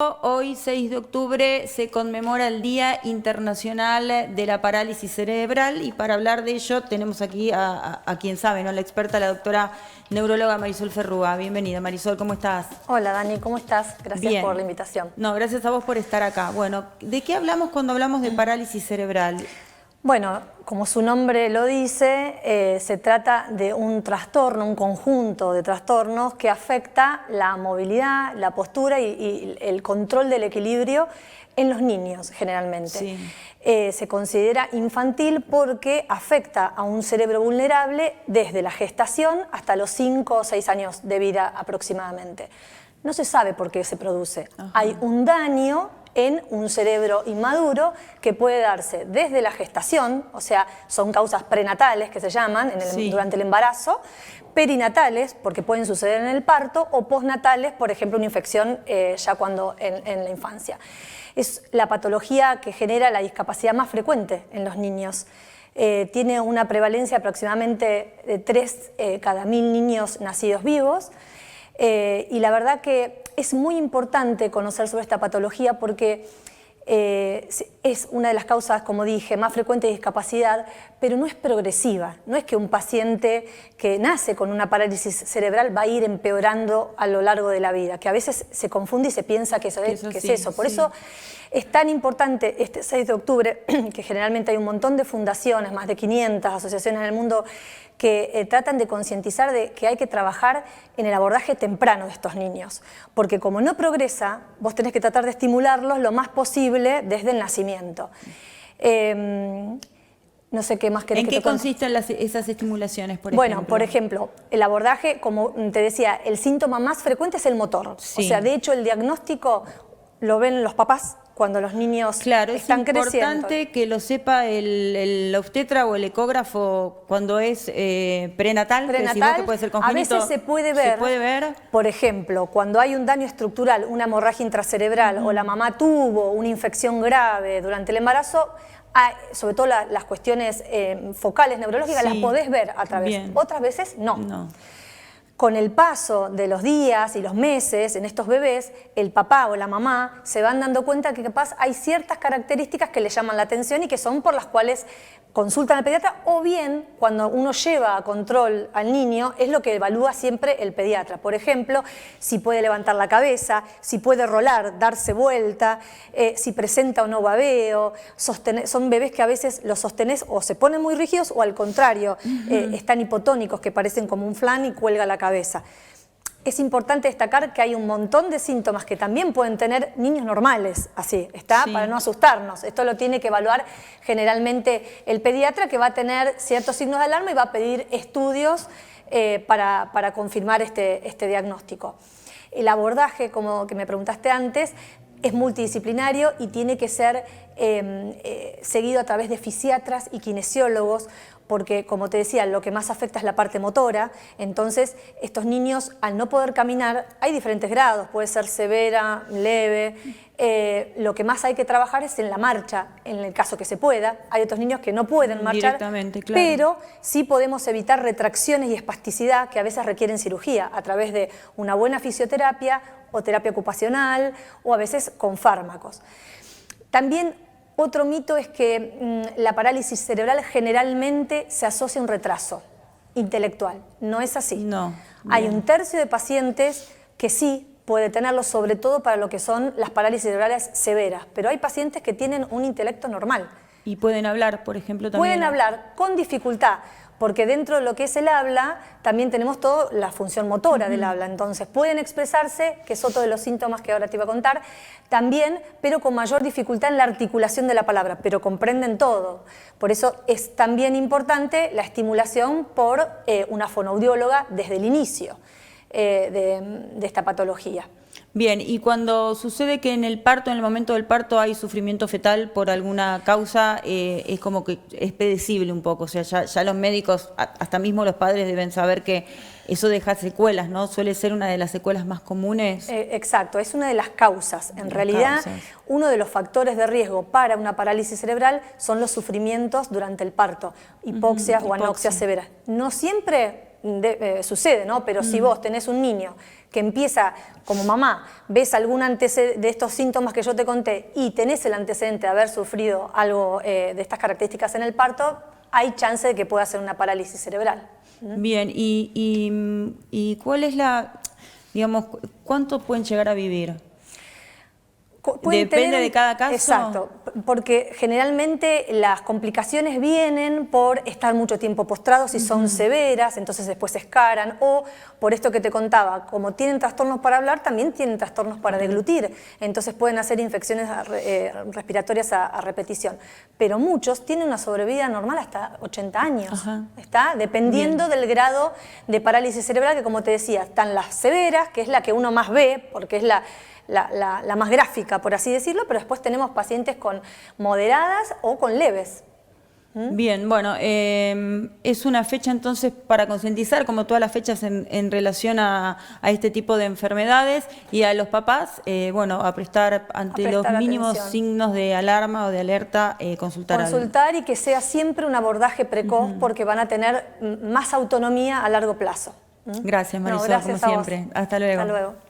Hoy, 6 de octubre, se conmemora el Día Internacional de la Parálisis Cerebral y para hablar de ello tenemos aquí a quien sabe, ¿no? La experta, la doctora neuróloga Marisol Ferrúa. Bienvenida, Marisol, ¿cómo estás? Hola, Dani, ¿cómo estás? Gracias Bien. por la invitación. No, gracias a vos por estar acá. Bueno, ¿de qué hablamos cuando hablamos de parálisis cerebral? Bueno, como su nombre lo dice, se trata de un trastorno, un conjunto de trastornos que afecta la movilidad, la postura y el control del equilibrio en los niños, generalmente. Sí. Se considera infantil porque afecta a un cerebro vulnerable desde la gestación hasta los 5 o 6 años de vida aproximadamente. No se sabe por qué se produce. Ajá. Hay un daño en un cerebro inmaduro que puede darse desde la gestación, o sea, son causas prenatales que se llaman durante el embarazo, perinatales, porque pueden suceder en el parto, o postnatales, por ejemplo, una infección ya cuando en la infancia. Es la patología que genera la discapacidad más frecuente en los niños. Tiene una prevalencia aproximadamente de 3 cada 1000 niños nacidos vivos. Y la verdad que es muy importante conocer sobre esta patología porque es una de las causas, como dije, más frecuentes de discapacidad, pero no es progresiva. No es que un paciente que nace con una parálisis cerebral va a ir empeorando a lo largo de la vida, que a veces se confunde y se piensa que es eso. Por eso es tan importante este 6 de octubre, que generalmente hay un montón de fundaciones, más de 500 asociaciones en el mundo, que tratan de concientizar de que hay que trabajar en el abordaje temprano de estos niños, porque como no progresa, vos tenés que tratar de estimularlos lo más posible desde el nacimiento. No sé qué más querés que te cuente. ¿En qué consisten esas estimulaciones, por ejemplo? Bueno, por ejemplo, el abordaje, como te decía, el síntoma más frecuente es el motor. Sí. O sea, de hecho, el diagnóstico lo ven los papás cuando los niños están creciendo. Es importante que lo sepa el obstetra o el ecógrafo cuando es prenatal, que puede ser congénito. A veces se puede ver, por ejemplo, cuando hay un daño estructural, una hemorragia intracerebral o la mamá tuvo una infección grave durante el embarazo, sobre todo las cuestiones focales neurológicas, las podés ver a través. Bien. Otras veces no. Con el paso de los días y los meses en estos bebés, el papá o la mamá se van dando cuenta que capaz hay ciertas características que le llaman la atención y que son por las cuales consultan al pediatra, o bien cuando uno lleva a control al niño es lo que evalúa siempre el pediatra. Por ejemplo, si puede levantar la cabeza, si puede rolar, darse vuelta, si presenta o no babeo. Son bebés que a veces los sostenés o se ponen muy rígidos o al contrario, están hipotónicos, que parecen como un flan y cuelga la cabeza. Es importante destacar que hay un montón de síntomas que también pueden tener niños normales, así, para no asustarnos. Esto lo tiene que evaluar generalmente el pediatra, que va a tener ciertos signos de alarma y va a pedir estudios para confirmar este diagnóstico. El abordaje, como que me preguntaste antes, es multidisciplinario y tiene que ser seguido a través de fisiatras y kinesiólogos, porque, como te decía, lo que más afecta es la parte motora. Entonces, estos niños, al no poder caminar, hay diferentes grados, puede ser severa, leve. Lo que más hay que trabajar es en la marcha, en el caso que se pueda. Hay otros niños que no pueden marchar, claro, pero sí podemos evitar retracciones y espasticidad que a veces requieren cirugía a través de una buena fisioterapia o terapia ocupacional o a veces con fármacos. También otro mito es que la parálisis cerebral generalmente se asocia a un retraso intelectual. No es así. No. Hay un tercio de pacientes que sí puede tenerlo, sobre todo para lo que son las parálisis cerebrales severas, pero hay pacientes que tienen un intelecto normal. Y pueden hablar, por ejemplo, también. Pueden hablar con dificultad, porque dentro de lo que es el habla también tenemos toda la función motora del habla. Entonces pueden expresarse, que es otro de los síntomas que ahora te iba a contar, también, pero con mayor dificultad en la articulación de la palabra, pero comprenden todo. Por eso es también importante la estimulación por una fonoaudióloga desde el inicio de esta patología. Bien, y cuando sucede que en el parto, en el momento del parto hay sufrimiento fetal por alguna causa, es como que es predecible un poco, o sea, ya los médicos, hasta mismo los padres deben saber que eso deja secuelas, ¿no? Suele ser una de las secuelas más comunes. Exacto, es una de las causas. En realidad, uno de los factores de riesgo para una parálisis cerebral son los sufrimientos durante el parto, hipoxias o anoxias severas. No siempre sucede, ¿no? Pero si vos tenés un niño que empieza como mamá, ves algún antecedente de estos síntomas que yo te conté y tenés el antecedente de haber sufrido algo de estas características en el parto, hay chance de que pueda ser una parálisis cerebral. Bien, y ¿cuál es digamos, cuánto pueden llegar a vivir? Depende de cada caso. Exacto, porque generalmente las complicaciones vienen por estar mucho tiempo postrados y son severas, entonces después se escaran, o por esto que te contaba, como tienen trastornos para hablar, también tienen trastornos para deglutir, entonces pueden hacer infecciones respiratorias a repetición. Pero muchos tienen una sobrevida normal hasta 80 años, ¿está? Dependiendo del grado de parálisis cerebral, que como te decía, están las severas, que es la que uno más ve, porque es la más gráfica, por así decirlo, pero después tenemos pacientes con moderadas o con leves. Bien, bueno, es una fecha entonces para concientizar, como todas las fechas en relación a este tipo de enfermedades, y a los papás, bueno, a prestar ante los mínimos atención. Signos de alarma o de alerta, consultar. Consultar y que sea siempre un abordaje precoz, porque van a tener más autonomía a largo plazo. Gracias, Marisol, como siempre. Hasta luego. Hasta luego.